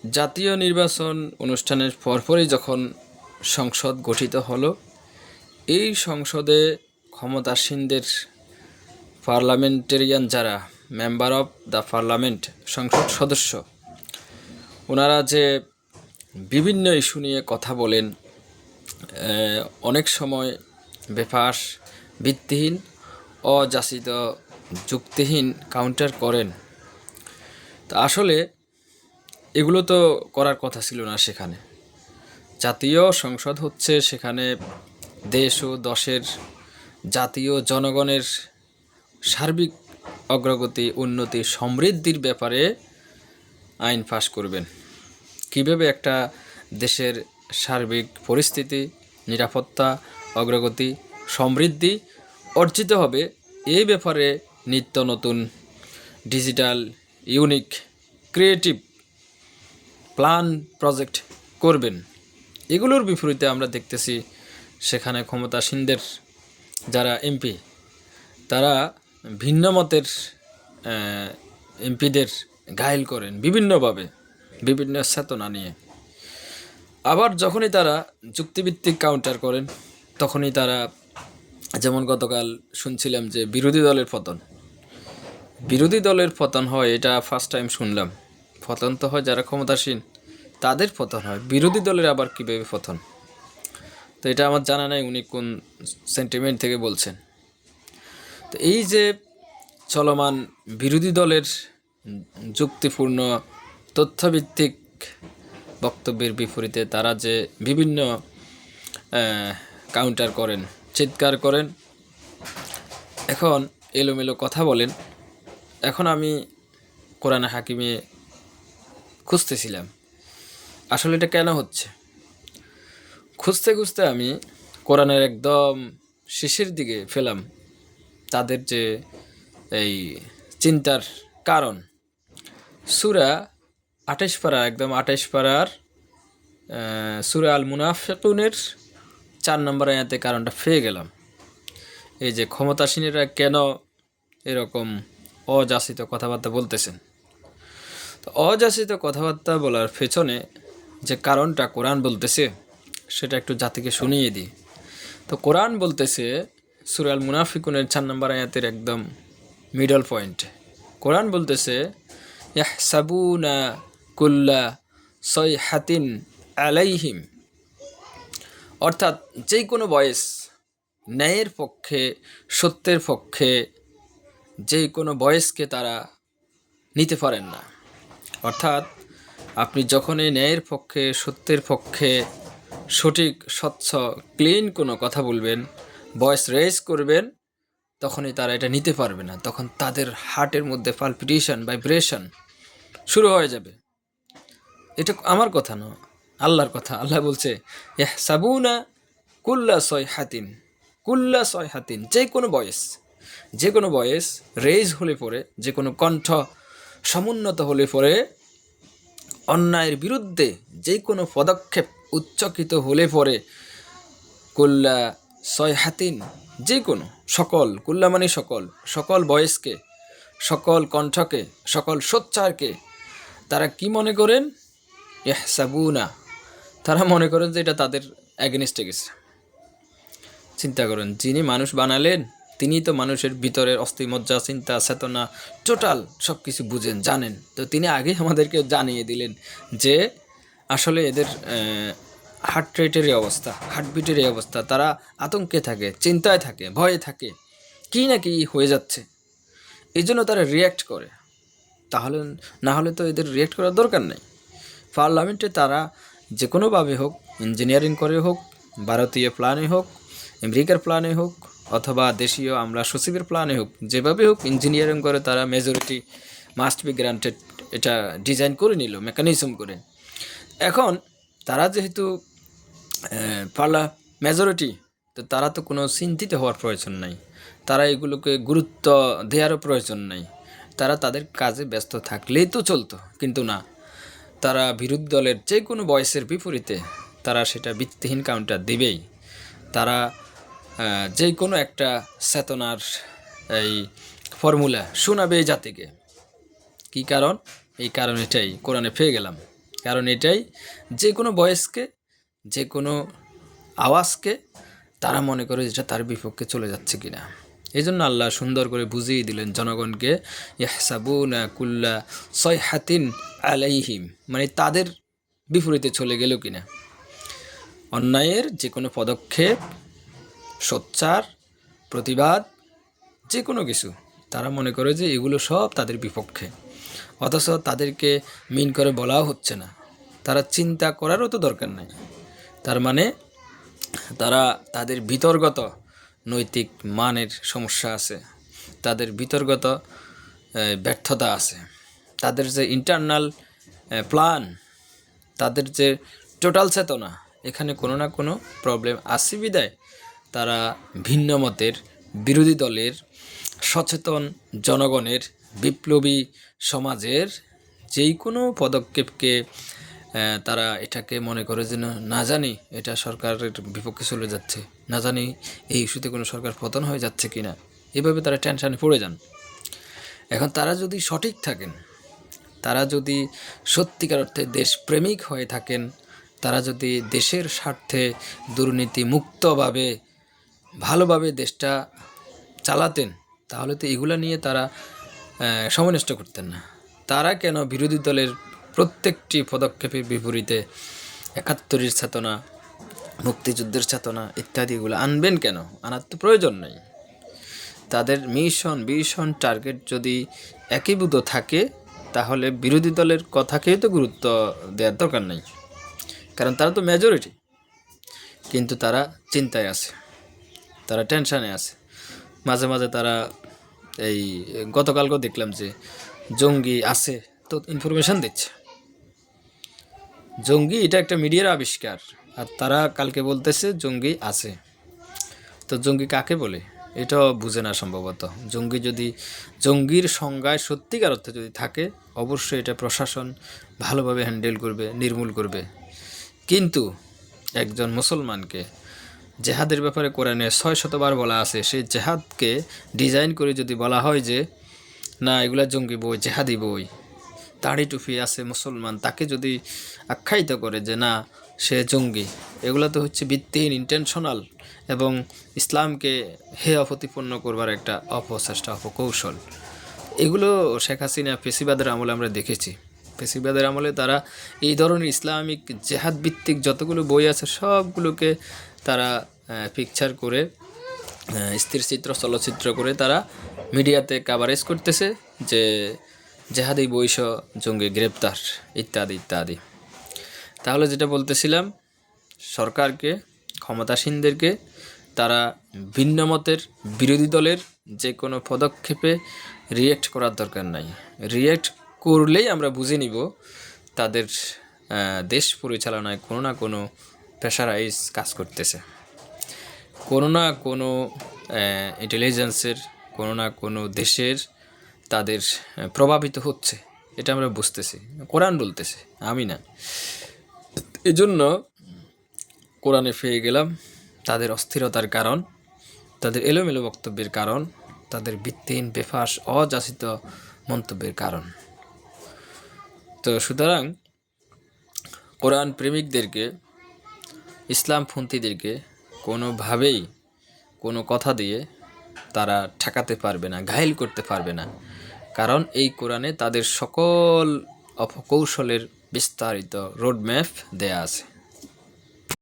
জাতীয় নির্বাচন অনুষ্ঠানের পরপরই যখন সংসদ গঠিত হলো, এই সংসদে ক্ষমতাসীনদের পার্লামেন্টেরিয়ান যারা মেম্বার অফ দ্য পার্লামেন্ট সংসদ সদস্য, ওনারা যে বিভিন্ন ইস্যু নিয়ে কথা বলেন, অনেক সময় বেফাস, ভিত্তিহীন, অযাচিত, যুক্তিহীন কাউন্টার করেন। তা আসলে এগুলো তো করার কথা ছিল না। সেখানে জাতীয় সংসদ হচ্ছে, সেখানে দেশ ও দশের জাতীয় জনগণের সার্বিক অগ্রগতি, উন্নতি, সমৃদ্ধির ব্যাপারে আইন পাস করবেন। কীভাবে একটা দেশের সার্বিক পরিস্থিতি, নিরাপত্তা, অগ্রগতি, সমৃদ্ধি অর্জিত হবে, এই ব্যাপারে নিত্য নতুন digital, unique, creative plan, project করবেন। এগুলোর বিপরীতে আমরা দেখতেছি সেখানে ক্ষমতাসীনদের যারা এমপি, তারা ভিন্ন মতের এমপিদের ঘায়েল করেন বিভিন্নভাবে, বিভিন্ন চেতনা নিয়ে। আবার যখনই তারা যুক্তিভিত্তিক কাউন্টার করেন, তখনই তারা, যেমন গতকাল শুনছিলাম যে বিরোধী দলের পতন হয়, এটা ফার্স্ট টাইম শুনলাম। পতন তো হয় যারা ক্ষমতাসীন, তাদের পতন হয়, বিরোধী দলের আবার কীভাবে পতন? তো এটা আমার জানা নাই উনি কোন সেন্টিমেন্ট থেকে বলছেন। তো এই যে চলমান বিরোধী দলের যুক্তিপূর্ণ তথ্যভিত্তিক বক্তব্যের বিপরীতে তারা যে বিভিন্ন কাউন্টার করেন, চিৎকার করেন, এখন এলোমেলো কথা বলেন। এখন আমি কোরআনে হাকিমে খুঁজতেছিলাম আসলে এটা কেন হচ্ছে। খুঁজতে আমি কোরআনের একদম শেষের দিকে ফেলাম তাদের যে এই চিন্তার কারণ। সূরা ২৮ পারা, একদম ২৮ পারার সূরা আল মুনাফিকুনের ৪ নম্বর আয়াতে কারণটা পেয়ে গেলাম। এই যে ক্ষমতাসীনেরা কেন এরকম অযাচিত কথাবার্তা বলতেছেন। তো অযাচিত কথাবার্তা বলার পেছনে যে কারণটা কোরআন বলতেছে, সেটা একটু জাতিকে শুনিয়ে দিই। তো কোরআন বলতেছে সূরা আল মুনাফিকুনের ৪ নম্বর আয়াতের একদম মিডল পয়েন্ট, কোরআন বলতেছে ইয়াহসাবুনা কুল্লা সাইহাতিন আলাইহিম, অর্থাৎ যে কোনো বয়েস, ন্যায়ের পক্ষে, সত্যের পক্ষে যে কোনো বয়েসকে তারা নিতে পারেন না। অর্থাৎ আপনি যখনই ন্যায়ের পক্ষে, সত্যের পক্ষে, সঠিক, স্বচ্ছ, ক্লিন কোনো কথা বলবেন, ভয়েস রেজ করবেন, তখনই তারা এটা নিতে পারবে না। তখন তাদের হার্টের মধ্যে পালপিটেশন, ভাইব্রেশন শুরু হয়ে যাবে। এটা আমার কথা না, আল্লাহর কথা। আল্লাহ বলছে ইয়াহসাবুনা কুল্লা সয়হাতিন, যে কোনো বয়েস রেজ হলে পরে, যে কোনো কণ্ঠ সমুন্নত হলে পরে, অন্যায়ের বিরুদ্ধে যে কোনো পদক্ষেপ উচ্চকিত হলে পরে, কুল্লা সয়হাতিন, যে কোনো, সকল, কুল্লা মানে সকল বয়েসকে, সকল কণ্ঠকে, সকল সোচ্চারকে তারা কি মনে করেন? ইয়াহসাবুনা, তারা মনে করেন যে এটা তাদের অ্যাগেনিস্টে গেছে। চিন্তা করেন, যিনি মানুষ বানালেন তিনি তো মানুষের ভিতরের অস্থিমজ্জা, চিন্তা, চেতনা, টোটাল সব কিছু বুঝেন, জানেন। তো তিনি আগেই আমাদেরকে জানিয়ে দিলেন যে আসলে এদের হার্ট রেটের অবস্থা, হার্টবিটের অবস্থা, তারা আতঙ্কে থাকে, চিন্তায় থাকে, ভয়ে থাকে, কী না কি হয়ে যাচ্ছে। এই জন্য তারা রিয়্যাক্ট করে। তাহলে না হলে তো এদের রিয়্যাক্ট করার দরকার নেই। পার্লামেন্টে তারা যে কোনোভাবে হোক, ইঞ্জিনিয়ারিং করে হোক, ভারতীয় প্ল্যানে হোক, আমেরিকার প্ল্যানে হোক, অথবা দেশীয় আমরা সচিবের প্ল্যানে হোক, যেভাবে হোক ইঞ্জিনিয়ারিং করে তারা মেজরিটি মাস্ট বি গ্রান্টেড, এটা ডিজাইন করে নিল মেকানিজম করে। এখন তারা যেহেতু মেজরিটি, তো তারা তো কোনো চিন্তিত হওয়ার প্রয়োজন নাই, তারা এগুলোকে গুরুত্ব দেওয়ারও প্রয়োজন নাই, তারা তাদের কাজে ব্যস্ত থাকলেই তো চলতো। কিন্তু না, তারা বিরোধী দলের যে কোনো বয়সের বিপরীতে তারা সেটা ভিত্তিহীন কাউন্টার দিবেই। তারা যে কোনো একটা চেতনার এই ফর্মুলা শোনাবে জাতিকে। কী কারণ? এই কারণ এটাই কোরআনে পেয়ে গেলাম। কারণ এটাই যে কোনো ভয়েসকে, যে কোনো আওয়াজকে তারা মনে করে যেটা তার বিপক্ষে চলে যাচ্ছে কিনা। এই জন্য আল্লাহ সুন্দর করে বুঝিয়ে দিলেন জনগণকে, ইয়াহসাবুনা কুল্লা সয়হাতিন আলাইহিম, মানে তাদের বিপরীতে চলে গেল কিনা। অন্যায়ের যে কোনো পদক্ষেপ, সোচ্চার প্রতিবাদ, যে কোনো কিছু তারা মনে করে যে এগুলো সব তাদের বিপক্ষে, অথচ তাদেরকে মিন করে বলাও হচ্ছে না। তারা চিন্তা করারও তো দরকার নেই। তার মানে তারা তাদের ভিতরগত নৈতিক মানের সমস্যা আছে, তাদের ভিতরগত ব্যর্থতা আছে, তাদের যে ইন্টারনাল প্ল্যান, তাদের যে টোটাল চেতনা, এখানে কোনো না কোনো প্রবলেম আছে বিদায় তারা ভিন্ন মতের, বিরোধী দলের, সচেতন জনগণের, বিপ্লবী সমাজের যেই কোনো পদক্ষেপকে তারা এটাকে মনে করে যেন না জানি এটা সরকারের বিপক্ষে চলে যাচ্ছে, না জানি এই ইস্যুতে কোনো সরকার পতন হয়ে যাচ্ছে কিনা, এভাবে তারা টেনশানে পড়ে যান। এখন তারা যদি সঠিক থাকেন, তারা যদি সত্যিকার অর্থে দেশপ্রেমিক হয়ে থাকেন, তারা যদি দেশের স্বার্থে দুর্নীতি মুক্তভাবে ভালোভাবে দেশটা চালাতেন, তাহলে তো এগুলো নিয়ে তারা সময় নষ্ট করতেন না। তারা কেন বিরোধী দলের প্রত্যেকটি পদক্ষেপের বিপরীতে ৭১-এর চেতনা, মুক্তিযুদ্ধের চেতনা ইত্যাদিগুলো আনবেন কেন? আনার তো প্রয়োজন নেই। তাদের মিশন, ভিশন, টার্গেট যদি একীভূত থাকে তাহলে বিরোধী দলের কথাকেই তো গুরুত্ব দেওয়ার দরকার নেই, কারণ তারা তো মেজরিটি। কিন্তু তারা চিন্তায় আছে, তারা টেনশানে আছে। মাঝে মাঝে তারা এই গতকালকেও দেখলাম যে জঙ্গি আছে তো ইনফরমেশন দিচ্ছে। জঙ্গি এটা একটা মিডিয়ার আবিষ্কার, আর তারা কালকে বলতেছে জঙ্গি আছে। তো জঙ্গি কাকে বলে এটাও বুঝে না সম্ভবত। জঙ্গির সংজ্ঞায় সত্যিকার অর্থে যদি থাকে, অবশ্যই এটা প্রশাসন ভালোভাবে হ্যান্ডেল করবে, নির্মূল করবে। কিন্তু একজন মুসলমানকে জেহাদের ব্যাপারে কোরআনে ৬০০ বার বলা আছে, সেই জেহাদকে ডিজাইন করে যদি বলা হয় যে না এগুলা জঙ্গি বই, জেহাদি বই, দাড়ি টুপি আছে মুসলমান, তাকে যদি আখ্যায়িত করে যে না সে জঙ্গি, এগুলো তো হচ্ছে ভিত্তিহীন, ইন্টেনশনাল এবং ইসলামকে হেয় প্রতিপন্ন করবার একটা অপচেষ্টা, অপকৌশল। এগুলো শেখ হাসিনা ফেসিবাদের আমলে আমরা দেখেছি। ফেসিবাদের আমলে তারা এই ধরনের ইসলামিক জেহাদ ভিত্তিক যতগুলো বই আছে সবগুলোকে তারা পিকচার করে, স্থিরচিত্র, চলচ্চিত্র করে তারা মিডিয়াতে কাভারেজ করতেছে যে জেহাদি বৈশ, জঙ্গি গ্রেপ্তার ইত্যাদি ইত্যাদি। তাহলে যেটা বলতেছিলাম, সরকারকে, ক্ষমতাসীনদেরকে তারা ভিন্ন মতের বিরোধী দলের যে কোনো পদক্ষেপে রিয়েক্ট করার দরকার নাই। রিয়েক্ট করলেই আমরা বুঝে নিব তাদের দেশ পরিচালনায় কোনো না কোনো প্রেশারাইজ কাজ করতেছে, কোনো না কোনো ইন্টেলিজেন্সের, কোনো না কোনো দেশের তাদের প্রভাবিত হচ্ছে, এটা আমরা বুঝতেছি। কোরআন বলতেছে, আমি না। এজন্য কোরআনে পেয়ে গেলাম তাদের অস্থিরতার কারণ, তাদের এলোমেলো বক্তব্যের কারণ, তাদের ভিত্তিহীন, বেফাঁস, অযাচিত মন্তব্যের কারণ। তো সুতরাং কোরআন প্রেমিকদেরকে, ইসলামপন্থীদেরকে কোনোভাবেই কোনো কথা দিয়ে তারা ঠেকাতে পারবে না, ঘায়েল করতে পারবে না, কারণ এই কোরআনে তাদের সকল অপকৌশলের বিস্তারিত রোডম্যাপ দেয়া আছে।